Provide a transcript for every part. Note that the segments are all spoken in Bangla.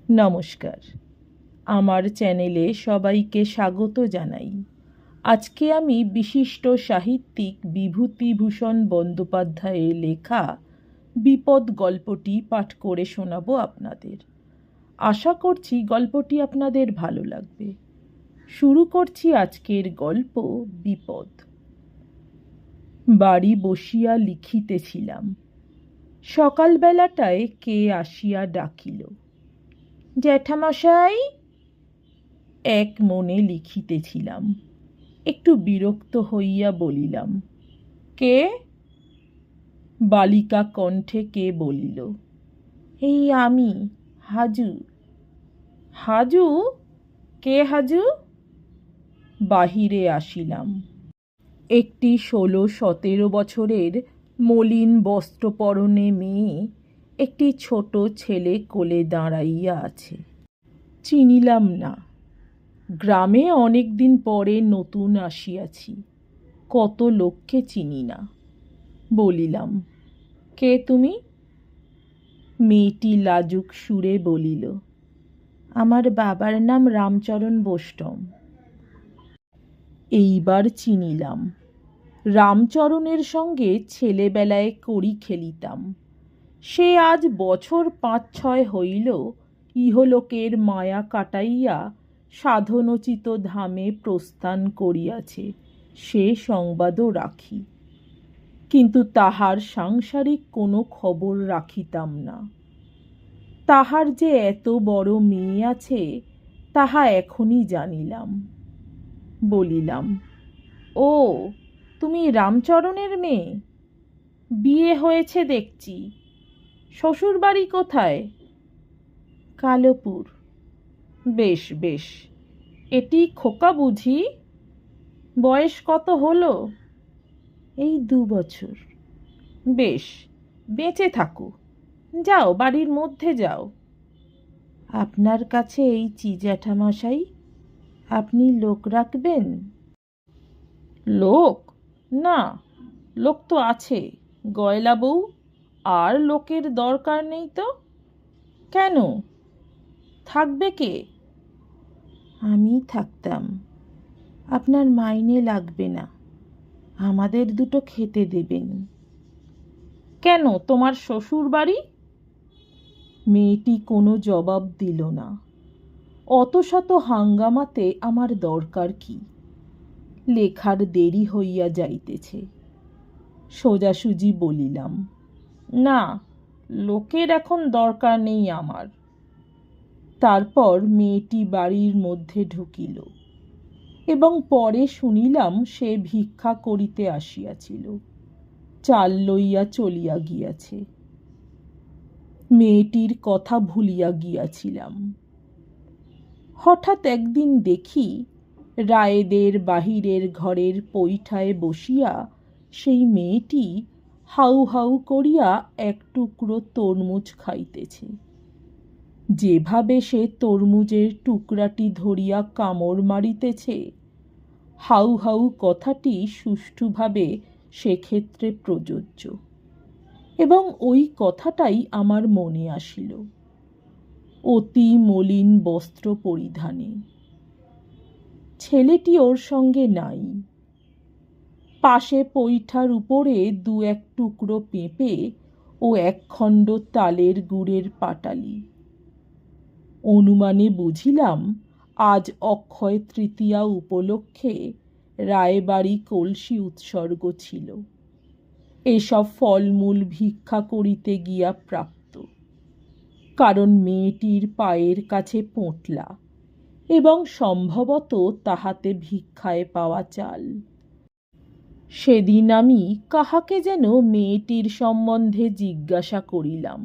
নমস্কার, আমার চ্যানেলে সবাইকে স্বাগত জানাই। আজকে আমি বিশিষ্ট সাহিত্যিক বিভূতিভূষণ বন্দ্যোপাধ্যায়ের লেখা বিপদ গল্পটি পাঠ করে শোনাবো আপনাদের। আশা করছি গল্পটি আপনাদের ভালো লাগবে। শুরু করছি আজকের গল্প বিপদ। বাড়ি বসিয়া লিখিতেছিলাম। সকালবেলাটায় কে আসিয়া ডাকিল, জ্যাঠামশাই। এক মনে লিখিতেছিলাম। একটু বিরক্ত হইয়া বলিলাম, কে? বালিকা কণ্ঠে কে বলিল, এই আমি, হাজু। হাজু? কে হাজু? বাহিরে আসিলাম। একটি 16-17 বছরের মলিন বস্ত্র পরনে মেয়ে একটি ছোট ছেলে কোলে দাঁড়াইয়া আছে। চিনিলাম না। গ্রামে অনেক দিন পরে নতুন আসিয়াছি, কত লোককে চিনি না। বলিলাম, কে তুমি? মেয়েটি লাজুক সুরে বলিল, আমার বাবার নাম রামচরণ বোষ্টম। এইবার চিনিলাম। রামচরণের সঙ্গে ছেলেবেলায় কড়ি খেলিতাম। সে আজ বছর 5-6 হইল ইহলোকের মায়া কাটাইয়া সাধনোচিত ধামে প্রস্থান করিয়াছে, সে সংবাদও রাখি। কিন্তু তাহার সাংসারিক কোনো খবর রাখিতাম না। তাহার যে এত বড় মেয়ে আছে তাহা এখনই জানিলাম। বলিলাম, ও, তুমি রামচরণের মেয়ে? বিয়ে হয়েছে দেখছি। শ্বশুর বাড়ি কোথায়? কালোপুর। বেশ বেশ। এটি খোকা বুঝি? বয়স কত হলো? এই 2 বছর। বেশ, বেঁচে থাকো। যাও, বাড়ির মধ্যে যাও। আপনার কাছে এই জ্যাঠামশাই, আপনি লোক রাখবেন? লোক? না, লোক তো আছে, গয়লা বউ। আর লোকের দরকার নেই তো। কেন? থাকবে কে? আমি থাকতাম। আপনার মাইনে লাগবে না, আমাদের দুটো খেতে দেবেন। কেন, তোমার শ্বশুর বাড়ি? মেয়েটি কোনো জবাব দিল না। অত শত হাঙ্গামাতে আমার দরকার কি? লেখার দেরি হইয়া যাইতেছে। সোজাসুজি বলিলাম, না, লোকের এখন দরকার নেই আমার। তারপর মেয়েটি বাড়ির মধ্যে ঢুকিল এবং পরে শুনিলাম সে ভিক্ষা করিতে আসিয়াছিল, চাল লইয়া চলিয়া গিয়াছে। মেয়েটির কথা ভুলিয়া গিয়াছিলাম। হঠাৎ একদিন দেখি রায়েদের বাহিরের ঘরের পৈঠায় বসিয়া সেই মেয়েটি হাউ হাউ করিয়া এক টুকরো তরমুজ খাইতেছে। যেভাবে সে তরমুজের টুকরাটি ধরিয়া কামড় মারিতেছে, হাউ হাউ কথাটি সুষ্ঠুভাবে সেক্ষেত্রে প্রযোজ্য। এবং ওই কথাটাই আমার মনে আসিল। অতি মলিন বস্ত্র পরিধানে। ছেলেটি ওর সঙ্গে নাই। পাশে পৈঠার উপরে 2-1 টুকরো পেঁপে ও 1 খণ্ড তালের গুড়ের পাটালি। অনুমানে বুঝিলাম আজ অক্ষয় তৃতীয়া উপলক্ষে রায়বাড়ি কলসি উৎসর্গ ছিল। এসব ফলমূল ভিক্ষা করিতে গিয়া প্রাপ্ত। কারণ মেয়েটির পায়ের কাছে পোঁটলা এবং সম্ভবত তাহাতে ভিক্ষায় পাওয়া চাল। সেদিন আমি কাহাকে যেন মেয়েটির সম্বন্ধে জিজ্ঞাসা করিলাম।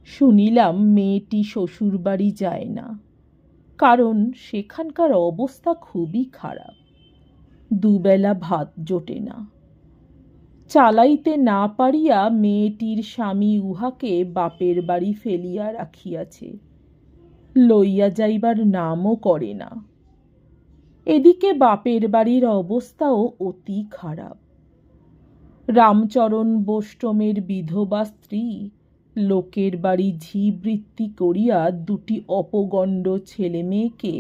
শুনিলাম মেয়েটি শ্বশুরবাড়ি যায় না, কারণ সেখানকার অবস্থা খুবই খারাপ। 2 বেলা ভাত জোটে না। চালাইতে না পারিয়া মেয়েটির স্বামী উহাকে বাপের বাড়ি ফেলিয়া রাখিয়াছে, লইয়া যাইবার নামও করে না। এদিকে বাপের বাড়ির অবস্থাও অতি খারাপ। রামচরণ বোষ্টমের বিধবা স্ত্রী লোকের বাড়ি ঝি বৃত্তি করিয়া দুটি অপগণ্ড ছেলে মেয়েকে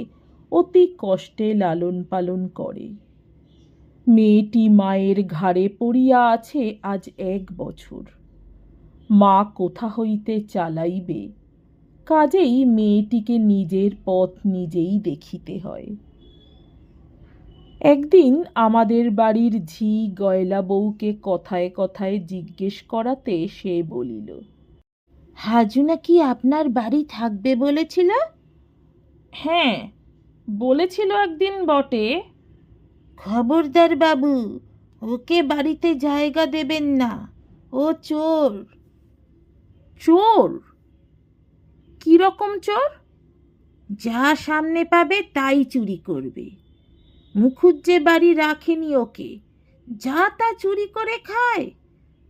অতি কষ্টে লালন পালন করে। মেয়েটি মায়ের ঘাড়ে পড়িয়া আছে আজ 1 বছর। মা কোথা হইতে চালাইবে, কাজেই মেয়েটিকে নিজের পথ নিজেই দেখিতে হয়। একদিন আমাদের বাড়ির ঝি গয়লা বউকে কথায় কথায় জিজ্ঞেস করাতে সে বলিল, হাজু নাকি আপনার বাড়ি থাকবে বলেছিল? হ্যাঁ, বলেছিল একদিন বটে। খবরদার বাবু, ওকে বাড়িতে জায়গা দেবেন না, ও চোর। চোর? কিরকম চোর? যা সামনে পাবে তাই চুরি করবে। মুখুজ্জে বাড়ি রাখেনি ওকে, যা তা চুরি করে খায়।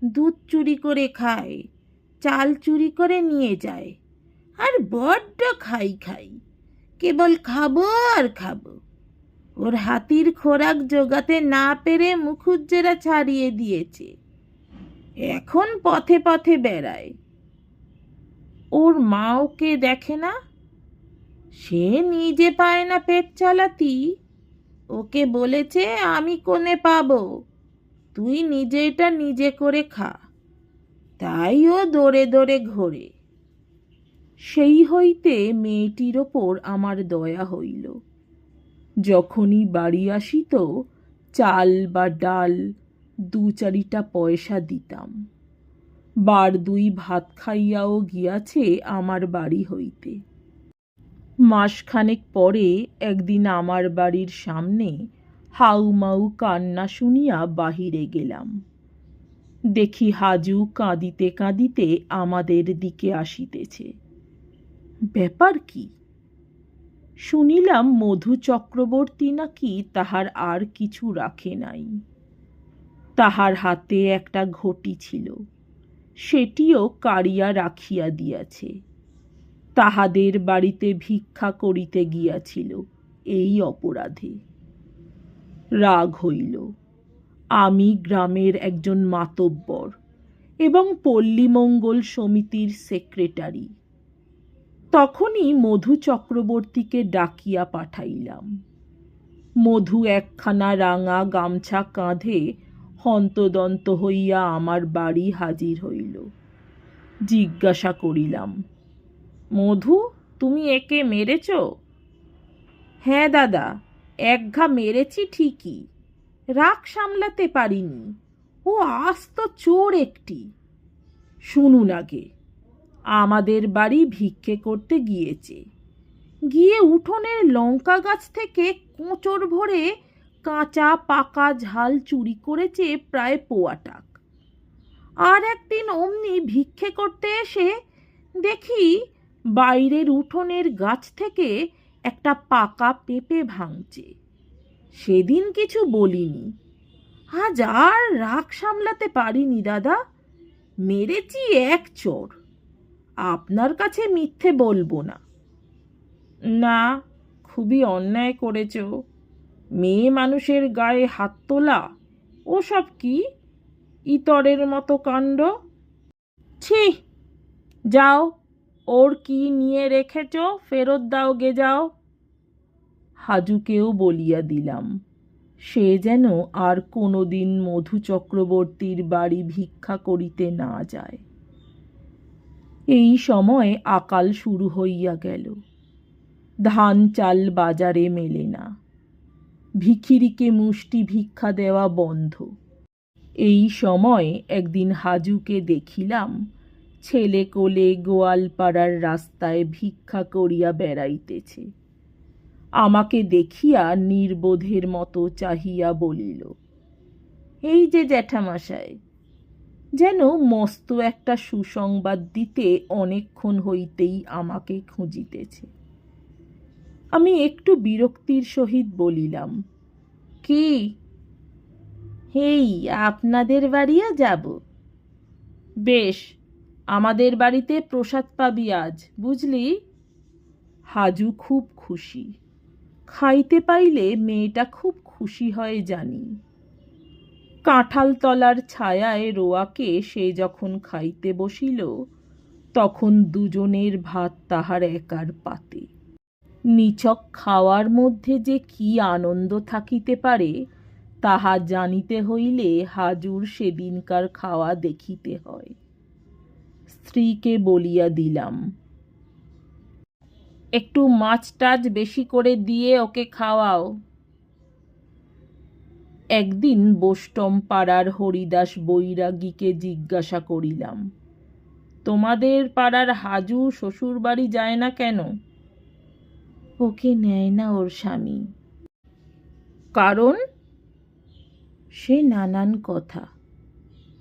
দুধ চুরি করে খায়, চাল চুরি করে নিয়ে যায়, আর বড্ড খাই খাই, কেবল খাবো আর খাবো। ওর হাতির খোরাক জোগাতে না পেরে মুখুজ্জেরা ছাড়িয়ে দিয়েছে, এখন পথে পথে বেড়ায়। ওর মা ওকে দেখে না? সে নিজে পায় না পেট চালাতি, ওকে বলেছে আমি কোনে পাবো, তুই নিজেটা নিজে করে খা। তাই ও দৌড়ে দৌড়ে ঘোরে। সেই হইতে মেয়েটির ওপর আমার দয়া হইল। যখনই বাড়ি আসিত চাল বা ডাল 2-4টা পয়সা দিতাম। 2 ভাত খাইয়াও গিয়াছে আমার বাড়ি হইতে। মাসখানেক পরে একদিন আমার বাড়ির সামনে হাউমাউ কান্না শুনিয়া বাহিরে গেলাম। দেখি হাজু কাঁদিতে কাঁদিতে আমাদের দিকে আসিতেছে। ব্যাপার কি? শুনিলাম মধু চক্রবর্তী নাকি তাহার আর কিছু রাখে নাই। তাহার হাতে একটা ঘটি ছিল, সেটিও কাড়িয়া রাখিয়া দিয়াছে। তাহাদের বাড়িতে ভিক্ষা করিতে গিয়াছিল এই অপরাধে। রাগ হইল। আমি গ্রামের একজন মাতব্বর এবং পল্লীমঙ্গল সমিতির সেক্রেটারি। তখনই মধু চক্রবর্তীকে ডাকিয়া পাঠাইলাম। মধু একখানা রাঙা গামছা কাঁধে হন্তদন্ত হইয়া আমার বাড়ি হাজির হইল। জিজ্ঞাসা করিলাম, মধু, তুমি একে মেরেছ? হ্যাঁ দাদা, 1 ঘা মেরেছি ঠিকই, রাগ সামলাতে পারিনি, ও আস্ত চোর একটি। শুনুন আগে, আমাদের বাড়ি ভিক্ষে করতে গিয়েছে, গিয়ে উঠোনের লঙ্কা গাছ থেকে কোঁচড় ভরে কাঁচা পাকা ঝাল চুরি করেছে প্রায় 1.25 টাক। আর একদিন অমনি ভিক্ষে করতে এসে দেখি বাইরের উঠোনের গাছ থেকে একটা পাকা পেঁপে ভাঙছে। সেদিন কিছু বলিনি, আজ আর রাগ সামলাতে পারিনি দাদা, মেরেছি 1 চড়। আপনার কাছে মিথ্যে বলবো না। না, খুবই অন্যায় করেছ। মেয়ে মানুষের গায়ে হাত তোলা ওসব কি ইতরের মতো কাণ্ড? ছি, যাও, ওর কি নিয়ে রেখেছ ফেরত দাও গে যাও। হাজুকেও বলিয়া দিলাম, সে যেন আর কোনোদিন মধু চক্রবর্তীর বাড়ি ভিক্ষা করিতে না যায়। এই সময় আকাল শুরু হইয়া গেল। ধান চাল বাজারে মেলে না, ভিখিরিকে মুষ্টি ভিক্ষা দেওয়া বন্ধ। এই সময় একদিন হাজুকে দেখিলাম ছেলে কোলে গোয়ালপাড়ার রাস্তায় ভিক্ষা করিয়া বেড়াইতেছে। আমাকে দেখিয়া নির্বোধের মতো চাহিয়া বলিল, এই যে জ্যাঠামশাই, যেন মস্ত একটা সুসংবাদ দিতে অনেকক্ষণ হইতেই আমাকে খুঁজিতেছে। আমি একটু বিরক্তির সহিত বলিলাম, কি? এই আপনাদের বাড়িও যাব। বেশ, আমাদের বাড়িতে প্রসাদ পাবি আজ, বুঝলি? হাজু খুব খুশি। খাইতে পাইলে মেয়েটা খুব খুশি হয় জানি। কাঁঠাল তলার ছায়ায় রোয়াকে সে যখন খাইতে বসিল, তখন দুজনের ভাত তাহার একার পাতে। নিছক খাওয়ার মধ্যে যে কি আনন্দ থাকিতে পারে তাহা জানিতে হইলে হাজুর সেদিনকার খাওয়া দেখিতে হয়। স্ত্রীকে বলিয়া দিলাম, একটু মাছ টাছ বেশি করে দিয়ে ওকে খাওয়াও। একদিন বোষ্টম পাড়ার হরিদাস বৈরাগীকে জিজ্ঞাসা করিলাম, তোমাদের পাড়ার হাজু শ্বশুর বাড়ি যায় না কেন? ওকে নেয় না ওর স্বামী। কারণ? সে নানান কথা।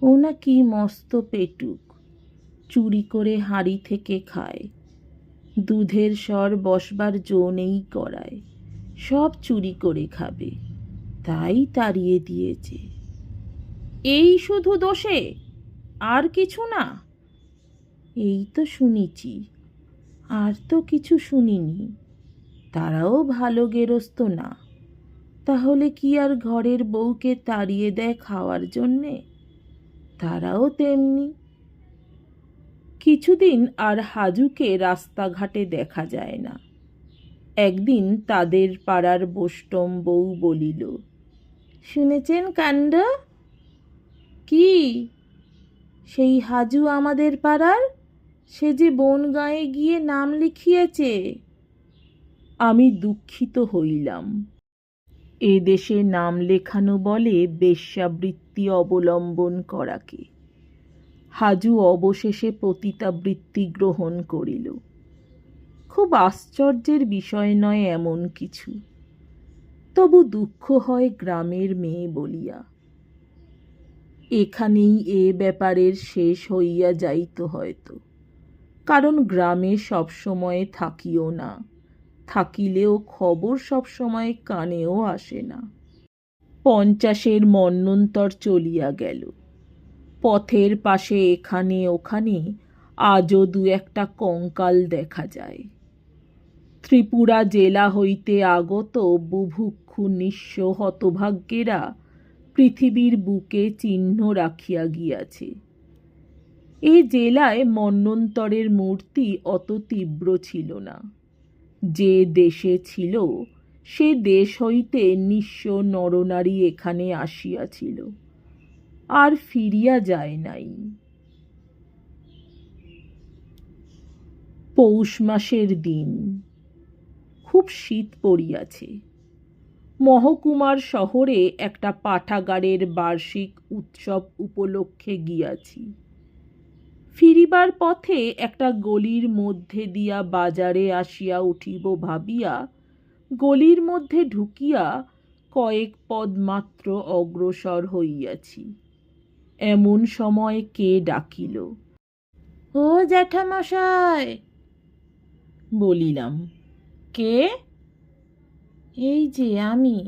ও নাকি মস্ত পেটুক, চুরি করে হাঁড়ি থেকে খায়, দুধের স্বর বসবার জো নেই করায়, সব চুরি করে খাবে, তাই তাড়িয়ে দিয়েছে। এই শুধু দোষে, আর কিছু না? এই তো শুনেছি, আর তো কিছু শুনিনি। তারাও ভালো গেরস্ত না, তাহলে কি আর ঘরের বউকে তাড়িয়ে দেয় খাওয়ার জন্যে? তারাও তেমনি। কিছুদিন আর হাজুকে রাস্তাঘাটে দেখা যায় না। একদিন তাদের পাড়ার বোষ্টম বউ বলিল, শুনেছেন কাণ্ড? কি? সেই হাজু আমাদের পাড়ার, সে যে বনগাঁয়ে গিয়ে নাম লিখিয়েছে। আমি দুঃখিত হইলাম। এ দেশে নাম লেখানো বলে বেশ্যাবৃত্তি অবলম্বন করাকে। হাজু অবশেষে পতিতাবৃত্তি গ্রহণ করিল। খুব আশ্চর্যের বিষয় নয় এমন কিছু, তবু দুঃখ হয় গ্রামের মেয়ে বলিয়া। এখানেই এ ব্যাপারের শেষ হইয়া যাইত হয়তো, কারণ গ্রামে সবসময় থাকিও না, থাকিলেও খবর সবসময় কানেও আসে না। 50-এর মন্বন্তর চলিয়া গেল। পথের পাশে এখানে ওখানে আজও দু একটা কঙ্কাল দেখা যায়। ত্রিপুরা জেলা হইতে আগত বুভুক্ষু নিঃস্ব হতভাগ্যেরা পৃথিবীর বুকে চিহ্ন রাখিয়া গিয়াছে। এ জেলায় মন্বন্তরের মূর্তি অত তীব্র ছিল না। যে দেশে ছিল সে দেশ হইতে নিঃস্ব নরনারী এখানে আসিয়াছিল, আর ফিরিয়া যায় নাই। পৌষ মাসের দিন, খুব শীত পড়িয়াছে। মহকুমার শহরে একটা পাঠাগারের বার্ষিক উৎসব উপলক্ষে গিয়াছি। ফিরিবার পথে একটা গলির মধ্যে দিয়া বাজারে আসিয়া উঠিব ভাবিয়া গলির মধ্যে ঢুকিয়া কয়েক পদ মাত্র অগ্রসর হইয়াছি, এমন সময় কে ডাকিল। ও জ্যাঠামশায়! বলিলাম, কে? এই যে আমি।